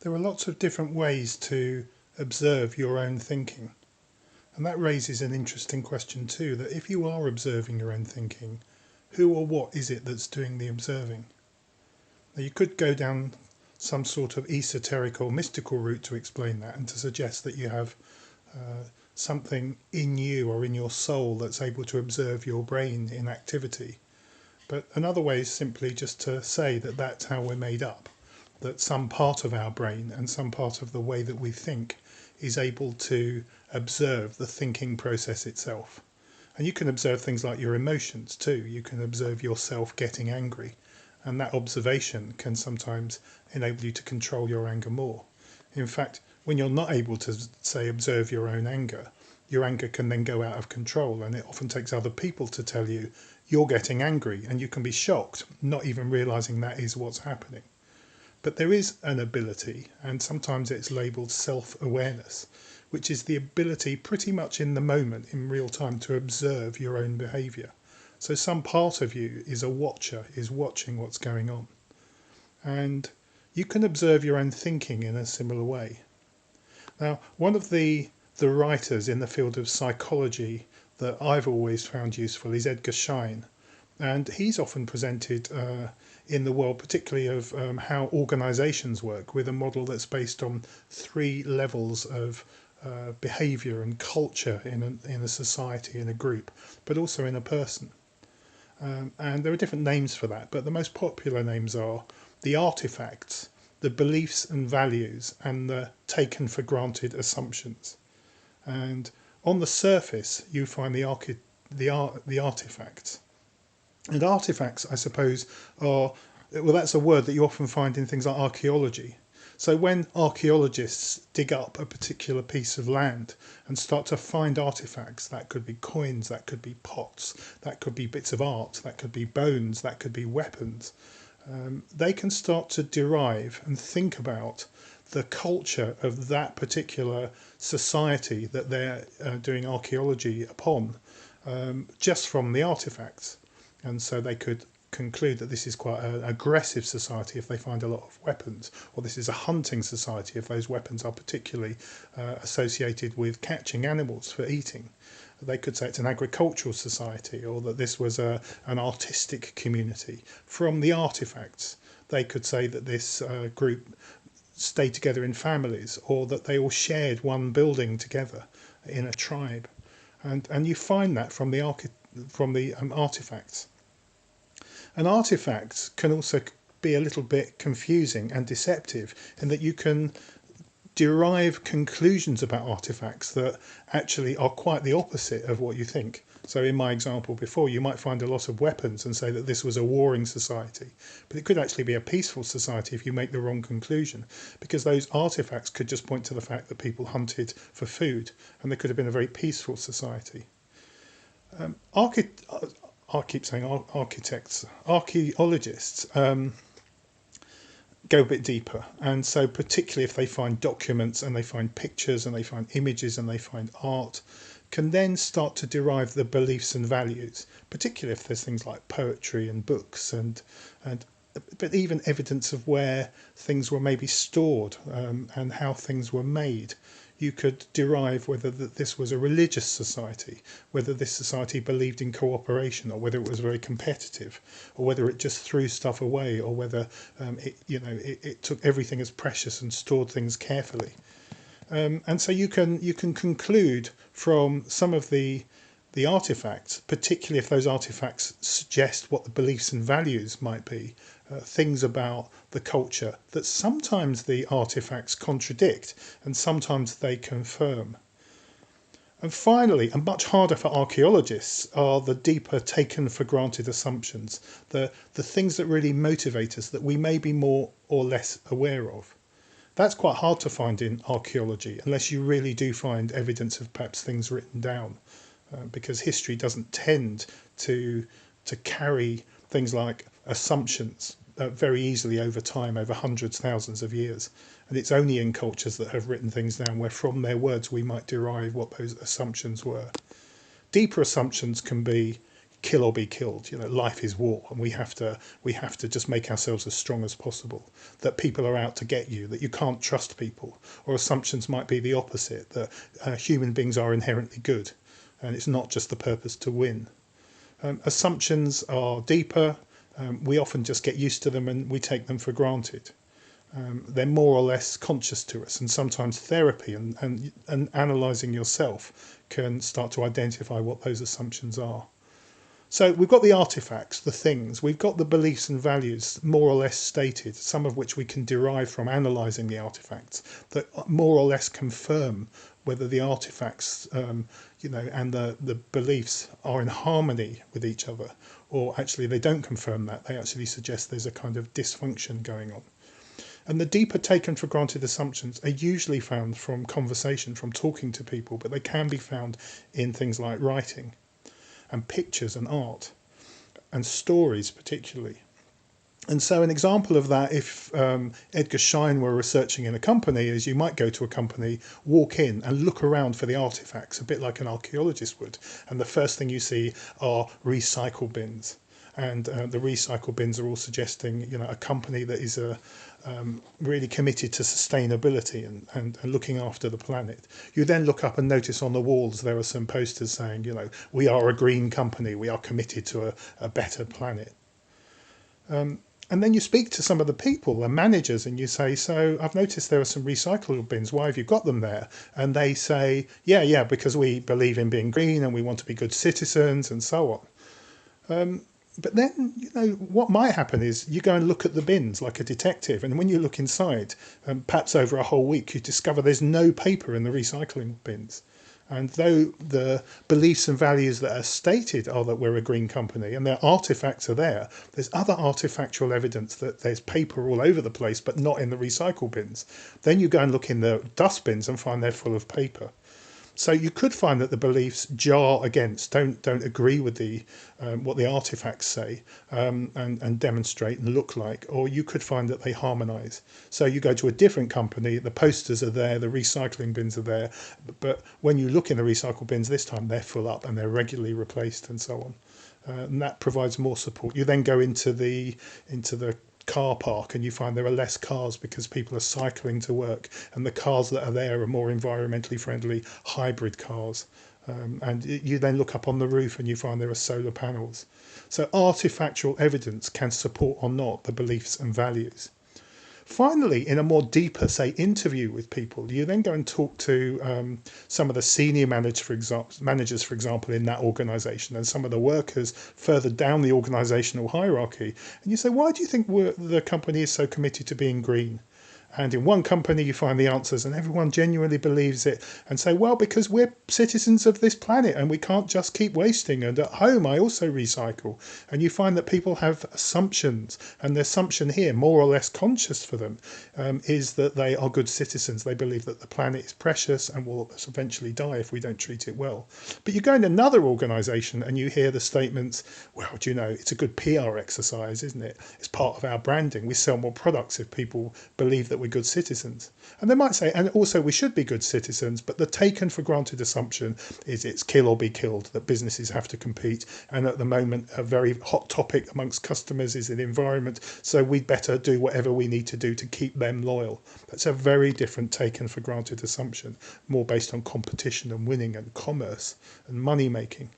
There are lots of different ways to observe your own thinking. And that raises an interesting question too, that if you are observing your own thinking, who or what is it that's doing the observing? Now you could go down some sort of esoteric or mystical route to explain that and to suggest that you have something in you or in your soul that's able to observe your brain in activity. But another way is simply just to say that that's how we're made up, that some part of our brain and some part of the way that we think is able to observe the thinking process itself. And you can observe things like your emotions too. You can observe yourself getting angry, and that observation can sometimes enable you to control your anger more. In fact, when you're not able to, say, observe your own anger, your anger can then go out of control, and it often takes other people to tell you you're getting angry, and you can be shocked, not even realizing that is what's happening. But there is an ability, and sometimes it's labeled self-awareness, which is the ability pretty much in the moment, in real time, to observe your own behaviour. So some part of you is a watcher, is watching what's going on. And you can observe your own thinking in a similar way. Now, one of the writers in the field of psychology that I've always found useful is Edgar Schein. And he's often presented in the world, particularly of how organisations work, with a model that's based on 3 levels of behaviour and culture in a society, in a group, but also in a person. And there are different names for that, but the most popular names are the artifacts, the beliefs and values, and the taken for granted assumptions. And on the surface, you find the artifacts. And artifacts, I suppose, are, well, that's a word that you often find in things like archaeology. So when archaeologists dig up a particular piece of land and start to find artifacts, that could be coins, that could be pots, that could be bits of art, that could be bones, that could be weapons, they can start to derive and think about the culture of that particular society that they're doing archaeology upon, just from the artifacts. And so they could conclude that this is quite an aggressive society if they find a lot of weapons, or this is a hunting society if those weapons are particularly associated with catching animals for eating. They could say it's an agricultural society, or that this was an artistic community. From the artifacts, they could say that this group stayed together in families, or that they all shared one building together in a tribe. And you find that from the artifacts. And artifacts can also be a little bit confusing and deceptive in that you can derive conclusions about artifacts that actually are quite the opposite of what you think. So in my example before, you might find a lot of weapons and say that this was a warring society, but it could actually be a peaceful society if you make the wrong conclusion, because those artifacts could just point to the fact that people hunted for food, and they could have been a very peaceful society. I keep saying architects, archaeologists go a bit deeper. And so particularly if they find documents and they find pictures and they find images and they find art, can then start to derive the beliefs and values, particularly if there's things like poetry and books and but even evidence of where things were maybe stored and how things were made. You could derive whether this was a religious society, whether this society believed in cooperation, or whether it was very competitive, or whether it just threw stuff away, or whether it took everything as precious and stored things carefully. And so you can conclude from some of the artifacts, particularly if those artifacts suggest what the beliefs and values might be, things about the culture that sometimes the artifacts contradict and sometimes they confirm. And finally, and much harder for archaeologists, are the deeper taken for granted assumptions, the things that really motivate us that we may be more or less aware of. That's quite hard to find in archaeology unless you really do find evidence of perhaps things written down, because history doesn't tend to carry things like assumptions very easily over time, over hundreds, thousands of years. And it's only in cultures that have written things down where from their words we might derive what those assumptions were. Deeper assumptions can be kill or be killed. Life is war, and we have to just make ourselves as strong as possible. That people are out to get you, that you can't trust people, or assumptions might be the opposite, that human beings are inherently good, and it's not just the purpose to win. Assumptions are deeper. We often just get used to them and we take them for granted. They're more or less conscious to us, and sometimes therapy and analysing yourself can start to identify what those assumptions are. So we've got the artifacts, the things, we've got the beliefs and values more or less stated, some of which we can derive from analysing the artifacts, that more or less confirm whether the artifacts and the beliefs are in harmony with each other, or actually they don't confirm that, they actually suggest there's a kind of dysfunction going on. And the deeper taken for granted assumptions are usually found from conversation, from talking to people, but they can be found in things like writing and pictures and art and stories particularly. And so an example of that, if Edgar Schein were researching in a company, is you might go to a company, walk in and look around for the artifacts, a bit like an archaeologist would. And the first thing you see are recycle bins. And the recycle bins are all suggesting, a company that is really committed to sustainability and looking after the planet. You then look up and notice on the walls there are some posters saying, we are a green company, we are committed to a better planet. And then you speak to some of the people, the managers, and you say, so I've noticed there are some recyclable bins. Why have you got them there? And they say, yeah, because we believe in being green and we want to be good citizens and so on. But then, what might happen is you go and look at the bins like a detective. And when you look inside, perhaps over a whole week, you discover there's no paper in the recycling bins. And though the beliefs and values that are stated are that we're a green company and their artifacts are there, there's other artifactual evidence that there's paper all over the place, but not in the recycle bins. Then you go and look in the dustbins and find they're full of paper. So you could find that the beliefs jar against, don't agree with the what the artifacts say and demonstrate and look like, or you could find that they harmonise. So you go to a different company, the posters are there, the recycling bins are there, but when you look in the recycle bins this time, they're full up and they're regularly replaced and so on. And that provides more support. You then go into the car park and you find there are less cars because people are cycling to work, and the cars that are there are more environmentally friendly hybrid cars. And you then look up on the roof and you find there are solar panels. So artifactual evidence can support or not the beliefs and values. Finally, in a more deeper, say, interview with people, you then go and talk to some of the senior managers, for example, in that organisation, and some of the workers further down the organisational hierarchy. And you say, why do you think the company is so committed to being green? And in one company you find the answers and everyone genuinely believes it and say, well, because we're citizens of this planet and we can't just keep wasting. And at home I also recycle. And you find that people have assumptions, and the assumption here, more or less conscious for them, is that they are good citizens. They believe that the planet is precious and will eventually die if we don't treat it well. But you go in another organisation and you hear the statements, well, it's a good PR exercise, isn't it? It's part of our branding. We sell more products if people believe that we're good citizens. And they might say, and also we should be good citizens, but the taken for granted assumption is it's kill or be killed, that businesses have to compete. And at the moment, a very hot topic amongst customers is the environment. So we'd better do whatever we need to do to keep them loyal. That's a very different taken for granted assumption, more based on competition and winning and commerce and money making.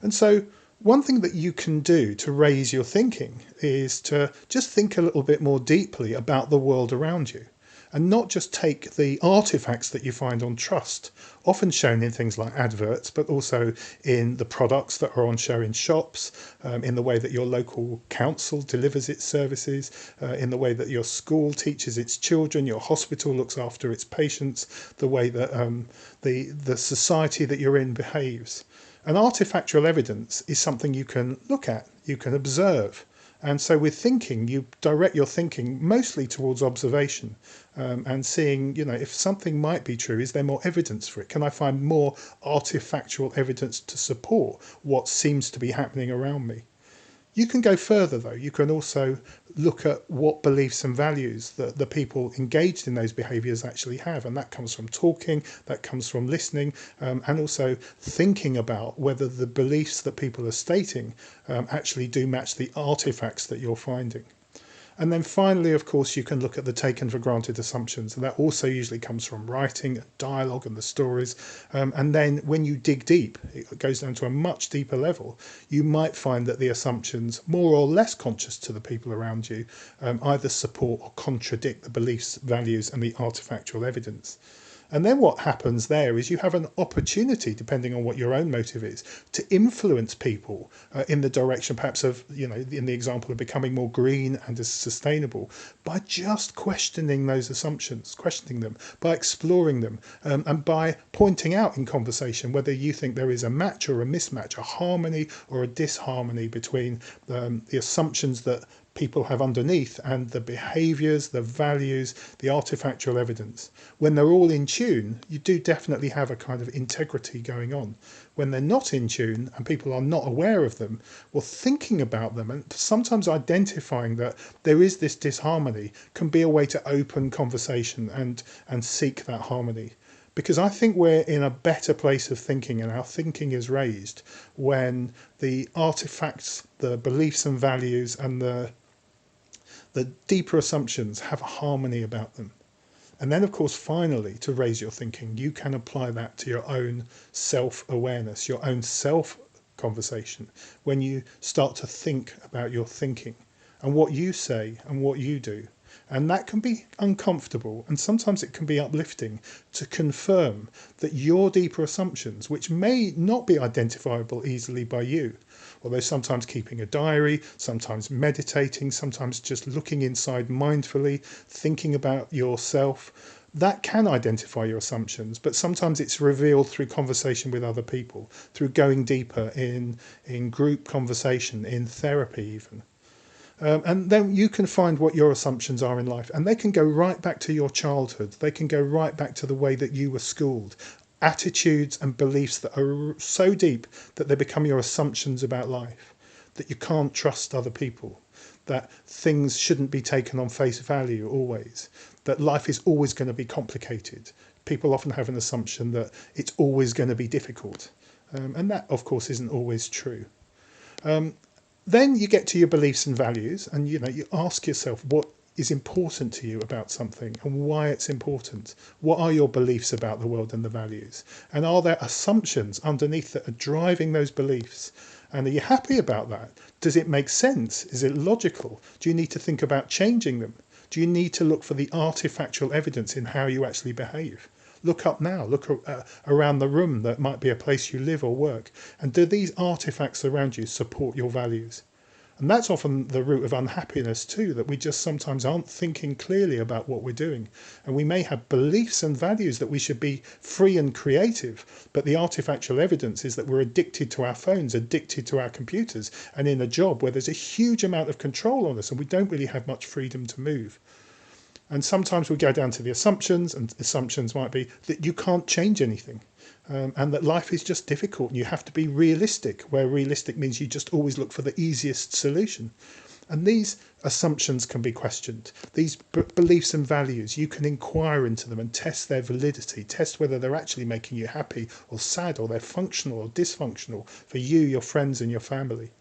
And so one thing that you can do to raise your thinking is to just think a little bit more deeply about the world around you, and not just take the artifacts that you find on trust, often shown in things like adverts, but also in the products that are on show in shops, in the way that your local council delivers its services, in the way that your school teaches its children, your hospital looks after its patients, the way that the society that you're in behaves. And artifactual evidence is something you can look at, you can observe. And so with thinking, you direct your thinking mostly towards observation and seeing, if something might be true, is there more evidence for it? Can I find more artifactual evidence to support what seems to be happening around me? You can go further though. You can also look at what beliefs and values that the people engaged in those behaviours actually have, and that comes from talking, that comes from listening, and also thinking about whether the beliefs that people are stating actually do match the artifacts that you're finding. And then finally, of course, you can look at the taken for granted assumptions. And that also usually comes from writing, dialogue, and the stories. And then when you dig deep, it goes down to a much deeper level. You might find that the assumptions, more or less conscious to the people around you, either support or contradict the beliefs, values, and the artifactual evidence. And then what happens there is you have an opportunity, depending on what your own motive is, to influence people in the direction perhaps of, in the example of becoming more green and as sustainable by just questioning those assumptions, questioning them, by exploring them, and by pointing out in conversation whether you think there is a match or a mismatch, a harmony or a disharmony between the assumptions that people have underneath and the behaviours, the values, the artifactual evidence. When they're all in tune, you do definitely have a kind of integrity going on. When they're not in tune and people are not aware of them, well, thinking about them and sometimes identifying that there is this disharmony can be a way to open conversation and seek that harmony. Because I think we're in a better place of thinking and our thinking is raised when the artifacts, the beliefs and values and the deeper assumptions have a harmony about them. And then, of course, finally, to raise your thinking, you can apply that to your own self-awareness, your own self-conversation, when you start to think about your thinking and what you say and what you do. And that can be uncomfortable, and sometimes it can be uplifting to confirm that your deeper assumptions, which may not be identifiable easily by you, although sometimes keeping a diary, sometimes meditating, sometimes just looking inside mindfully, thinking about yourself, that can identify your assumptions, but sometimes it's revealed through conversation with other people, through going deeper in group conversation, in therapy even. And then you can find what your assumptions are in life, and they can go right back to your childhood. They can go right back to the way that you were schooled. Attitudes and beliefs that are so deep that they become your assumptions about life, that you can't trust other people, that things shouldn't be taken on face value always, that life is always going to be complicated. People often have an assumption that it's always going to be difficult. And that, of course, isn't always true. Then you get to your beliefs and values, and you ask yourself what is important to you about something and why it's important. What are your beliefs about the world and the values? And are there assumptions underneath that are driving those beliefs? And are you happy about that? Does it make sense? Is it logical? Do you need to think about changing them? Do you need to look for the artifactual evidence in how you actually behave? Look up now, look around the room that might be a place you live or work. And do these artifacts around you support your values? And that's often the root of unhappiness too, that we just sometimes aren't thinking clearly about what we're doing. And we may have beliefs and values that we should be free and creative, but the artifactual evidence is that we're addicted to our phones, addicted to our computers, and in a job where there's a huge amount of control on us and we don't really have much freedom to move. And sometimes we go down to the assumptions, and assumptions might be that you can't change anything, and that life is just difficult and you have to be realistic, where realistic means you just always look for the easiest solution. And these assumptions can be questioned. These beliefs and values, you can inquire into them and test their validity, test whether they're actually making you happy or sad, or they're functional or dysfunctional for you, your friends and your family.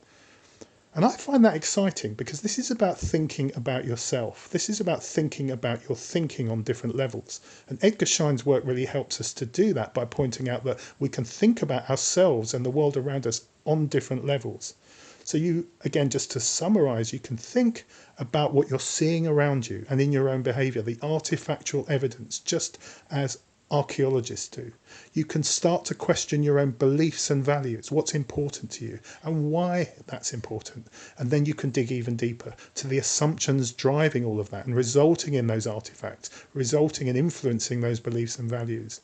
And I find that exciting because this is about thinking about yourself. This is about thinking about your thinking on different levels. And Edgar Schein's work really helps us to do that by pointing out that we can think about ourselves and the world around us on different levels. So you, again, just to summarise, you can think about what you're seeing around you and in your own behaviour, the artifactual evidence, just as archaeologists do. You can start to question your own beliefs and values, what's important to you and why that's important. And then you can dig even deeper to the assumptions driving all of that and resulting in those artifacts, resulting in influencing those beliefs and values.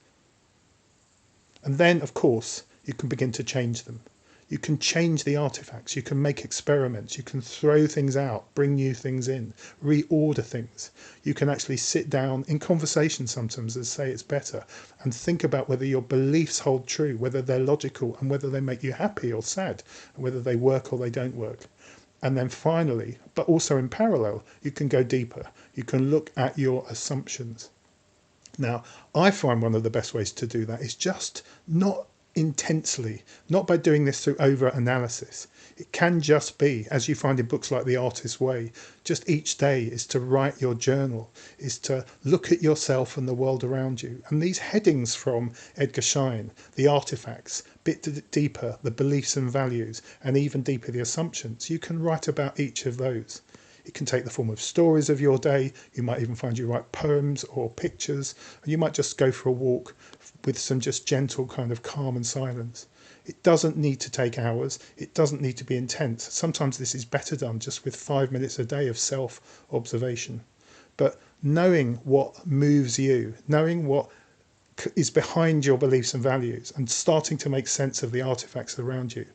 And then, of course, you can begin to change them. You can change the artifacts, you can make experiments, you can throw things out, bring new things in, reorder things. You can actually sit down in conversation sometimes and say it's better and think about whether your beliefs hold true, whether they're logical and whether they make you happy or sad, and whether they work or they don't work. And then finally, but also in parallel, you can go deeper. You can look at your assumptions. Now, I find one of the best ways to do that is just not intensely, not by doing this through over analysis. It can just be, as you find in books like The Artist's Way, just each day is to write your journal, is to look at yourself and the world around you. And these headings from Edgar Schein, the artifacts, bit deeper, the beliefs and values, and even deeper, the assumptions, you can write about each of those. It can take the form of stories of your day. You might even find you write poems or pictures. And you might just go for a walk with some just gentle kind of calm and silence. It doesn't need to take hours. It doesn't need to be intense. Sometimes this is better done just with 5 minutes a day of self-observation. But knowing what moves you, knowing what is behind your beliefs and values, and starting to make sense of the artifacts around you,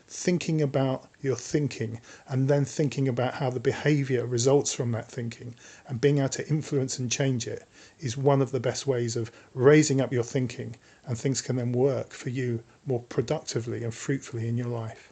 thinking about your thinking, and then thinking about how the behaviour results from that thinking, and being able to influence and change it, is one of the best ways of raising up your thinking, and things can then work for you more productively and fruitfully in your life.